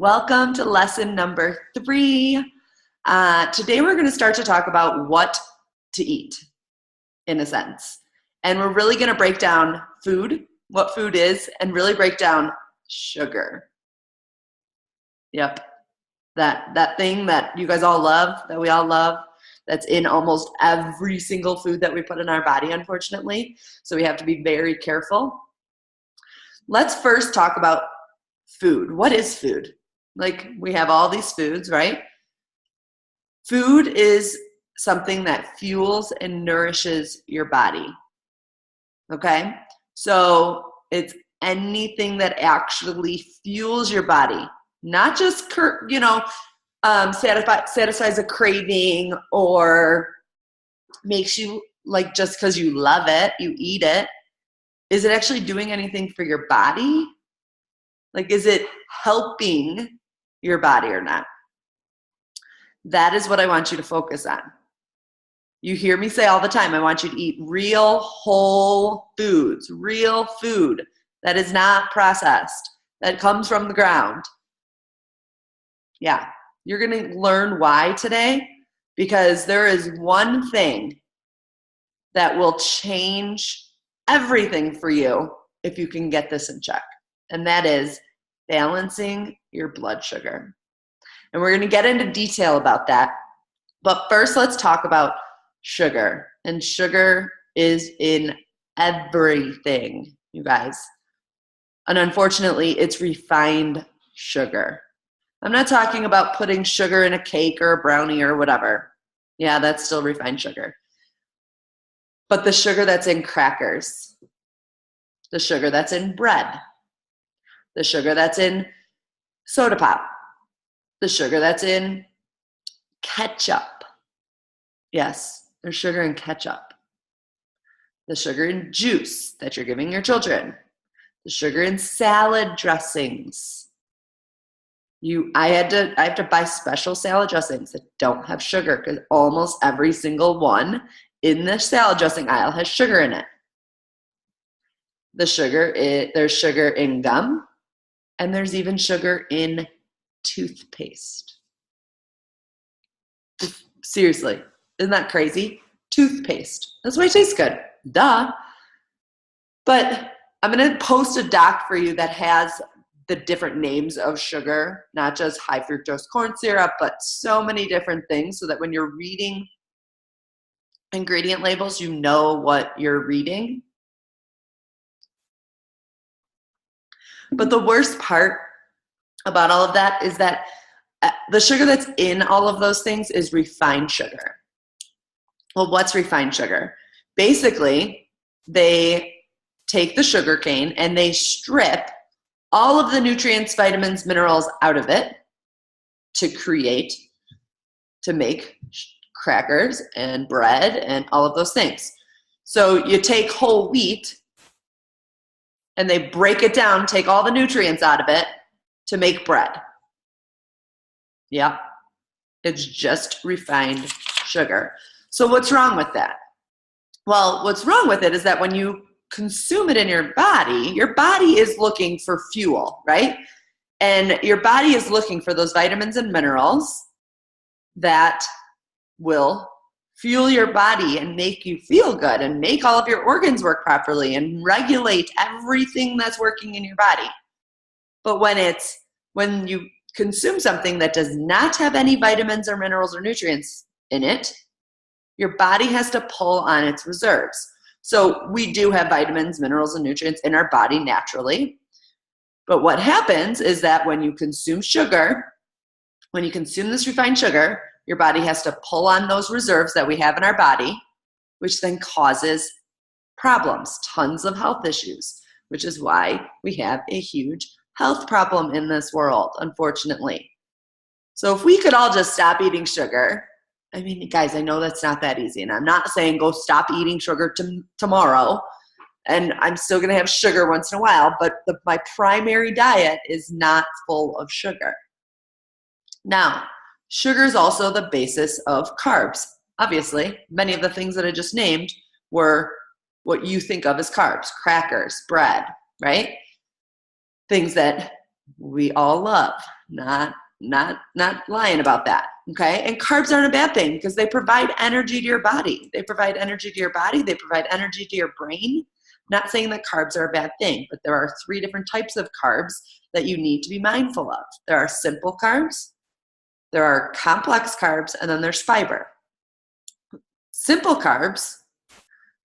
Welcome to lesson number 3. Today we're going to start to talk about what to eat, in a sense. And we're really going to break down food, what food is, and really break down sugar. Yep, that thing that you guys all love, that we all love, that's in almost every single food that we put in our body, unfortunately. So we have to be very careful. Let's first talk about food. What is food? Like, we have all these foods, right? Food is something that fuels and nourishes your body. Okay? So it's anything that actually fuels your body, not just, satisfies a craving or makes you, like, just because you love it, you eat it. Is it actually doing anything for your body? Like, is it helping your body or not? That is what I want you to focus on. You hear me say all the time, I want you to eat real whole foods, real food that is not processed, that comes from the ground. Yeah, you're going to learn why today, because there is one thing that will change everything for you if you can get this in check, and that is balancing your blood sugar. And we're going to get into detail about that. But first, let's talk about sugar. And sugar is in everything, you guys. And unfortunately, it's refined sugar. I'm not talking about putting sugar in a cake or a brownie or whatever. Yeah, that's still refined sugar. But the sugar that's in crackers, the sugar that's in bread, the sugar that's in soda pop, the sugar that's in ketchup. Yes, there's sugar in ketchup. The sugar in juice that you're giving your children. The sugar in salad dressings. I have to buy special salad dressings that don't have sugar, because almost every single one in the salad dressing aisle has sugar in it. There's sugar in gum, and there's even sugar in toothpaste. Seriously, isn't that crazy? Toothpaste. That's why it tastes good. Duh. But I'm going to post a doc for you that has the different names of sugar, not just high fructose corn syrup, but so many different things, so that when you're reading ingredient labels, you know what you're reading. But the worst part about all of that is that the sugar that's in all of those things is refined sugar. Well, what's refined sugar? Basically, they take the sugar cane and they strip all of the nutrients, vitamins, minerals out of it to make crackers and bread and all of those things. So you take whole wheat and they break it down, take all the nutrients out of it to make bread. Yeah, it's just refined sugar. So what's wrong with that? Well, what's wrong with it is that when you consume it in your body is looking for fuel, right? And your body is looking for those vitamins and minerals that will fuel your body and make you feel good and make all of your organs work properly and regulate everything that's working in your body. But when you consume something that does not have any vitamins or minerals or nutrients in it, your body has to pull on its reserves. So we do have vitamins, minerals, and nutrients in our body naturally. But what happens is that when you consume this refined sugar, your body has to pull on those reserves that we have in our body, which then causes problems, tons of health issues, which is why we have a huge health problem in this world, unfortunately. So if we could all just stop eating sugar, I mean, guys, I know that's not that easy, and I'm not saying go stop eating sugar tomorrow, and I'm still going to have sugar once in a while, but my primary diet is not full of sugar. Now, sugar is also the basis of carbs. Obviously, many of the things that I just named were what you think of as carbs, crackers, bread, right? Things that we all love. Not lying about that. Okay. And carbs aren't a bad thing because they provide energy to your body. They provide energy to your body. They provide energy to your brain. Not saying that carbs are a bad thing, but there are 3 different types of carbs that you need to be mindful of. There are simple carbs, there are complex carbs, and then there's fiber. Simple carbs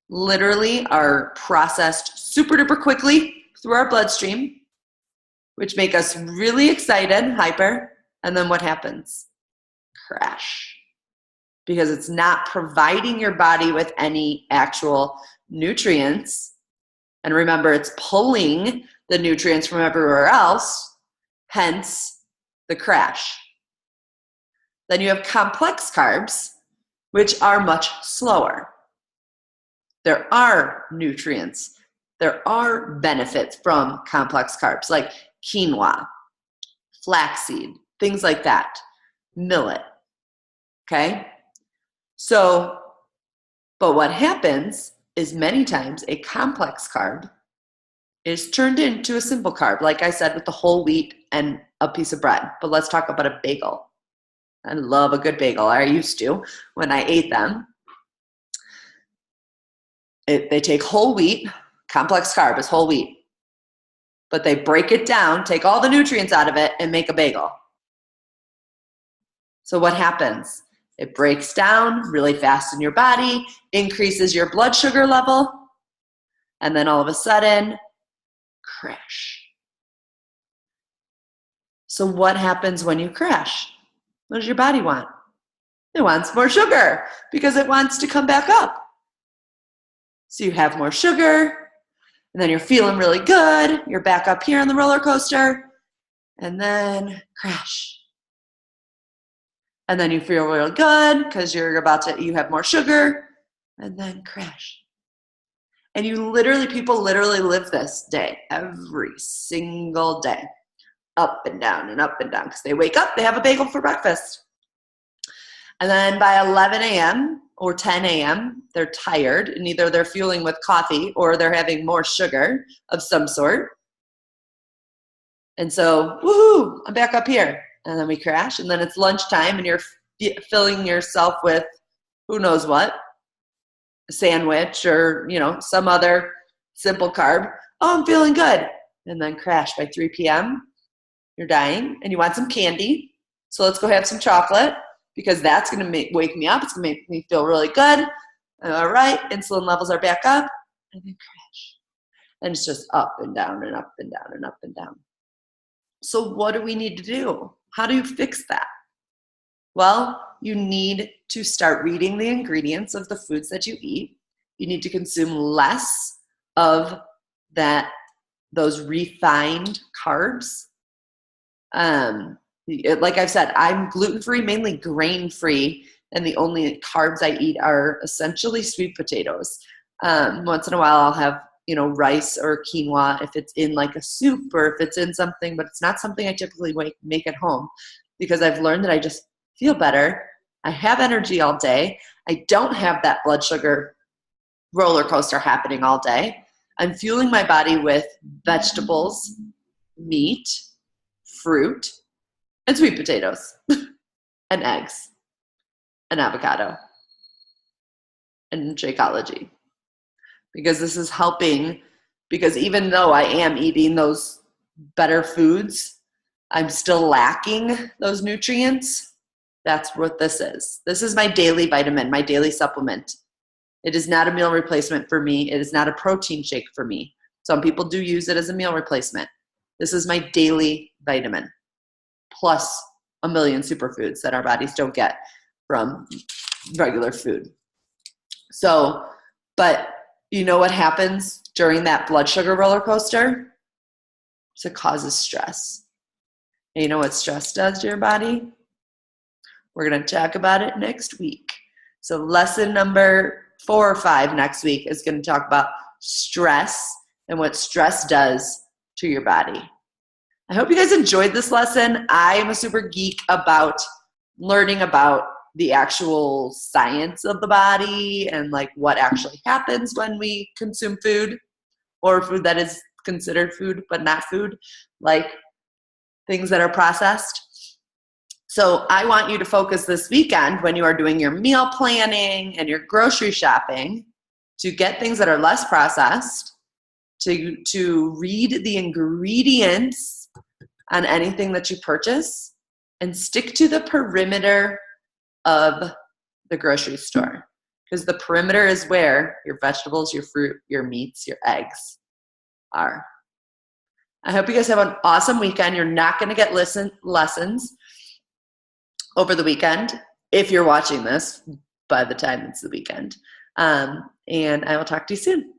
literally are processed super duper quickly through our bloodstream, which make us really excited, hyper, and then what happens? Crash. Because it's not providing your body with any actual nutrients. And remember, it's pulling the nutrients from everywhere else, hence the crash. Then you have complex carbs, which are much slower. There are nutrients, there are benefits from complex carbs like quinoa, flaxseed, things like that, millet, okay? So, but what happens is many times a complex carb is turned into a simple carb, like I said, with the whole wheat and a piece of bread. But let's talk about a bagel. I love a good bagel. I used to when I ate them. They take whole wheat, complex carb is whole wheat, but they break it down, take all the nutrients out of it, and make a bagel. So what happens? It breaks down really fast in your body, increases your blood sugar level, and then all of a sudden, crash. So what happens when you crash? What does your body want? It wants more sugar because it wants to come back up. So you have more sugar, and then you're feeling really good. You're back up here on the roller coaster, and then crash. And then you feel real good because you have more sugar, and then crash. And people literally live this day every single day, up and down and up and down, because they wake up, they have a bagel for breakfast. And then by 11 a.m. or 10 a.m., they're tired, and either they're fueling with coffee or they're having more sugar of some sort. And so, woohoo, I'm back up here. And then we crash, and then it's lunchtime, and you're filling yourself with who knows what, a sandwich or, some other simple carb. Oh, I'm feeling good. And then crash by 3 p.m. You're dying, and you want some candy. So let's go have some chocolate, because that's going to wake me up. It's going to make me feel really good. All right, insulin levels are back up, and then crash. And it's just up and down and up and down and up and down. So what do we need to do? How do you fix that? Well, you need to start reading the ingredients of the foods that you eat. You need to consume less of those refined carbs. Like I've said, I'm gluten-free, mainly grain-free, and the only carbs I eat are essentially sweet potatoes. Once in a while I'll have, rice or quinoa if it's in like a soup or if it's in something, but it's not something I typically make at home, because I've learned that I just feel better. I have energy all day. I don't have that blood sugar roller coaster happening all day. I'm fueling my body with vegetables, meat, fruit, and sweet potatoes, and eggs, and avocado, and Shakeology. Because this is helping, because even though I am eating those better foods, I'm still lacking those nutrients. That's what this is. This is my daily vitamin, my daily supplement. It is not a meal replacement for me. It is not a protein shake for me. Some people do use it as a meal replacement. This is my daily vitamin, plus a million superfoods that our bodies don't get from regular food. So, but you know what happens during that blood sugar roller coaster? So it causes stress. And you know what stress does to your body? We're going to talk about it next week. So lesson number 4 or 5 next week is going to talk about stress and what stress does to your body. I hope you guys enjoyed this lesson. I am a super geek about learning about the actual science of the body and like what actually happens when we consume food, or food that is considered food but not food. Like things that are processed. So I want you to focus this weekend when you are doing your meal planning and your grocery shopping to get things that are less processed, to read the ingredients on anything that you purchase, and stick to the perimeter of the grocery store, because the perimeter is where your vegetables, your fruit, your meats, your eggs are. I hope you guys have an awesome weekend. You're not going to get lessons over the weekend if you're watching this by the time it's the weekend. And I will talk to you soon.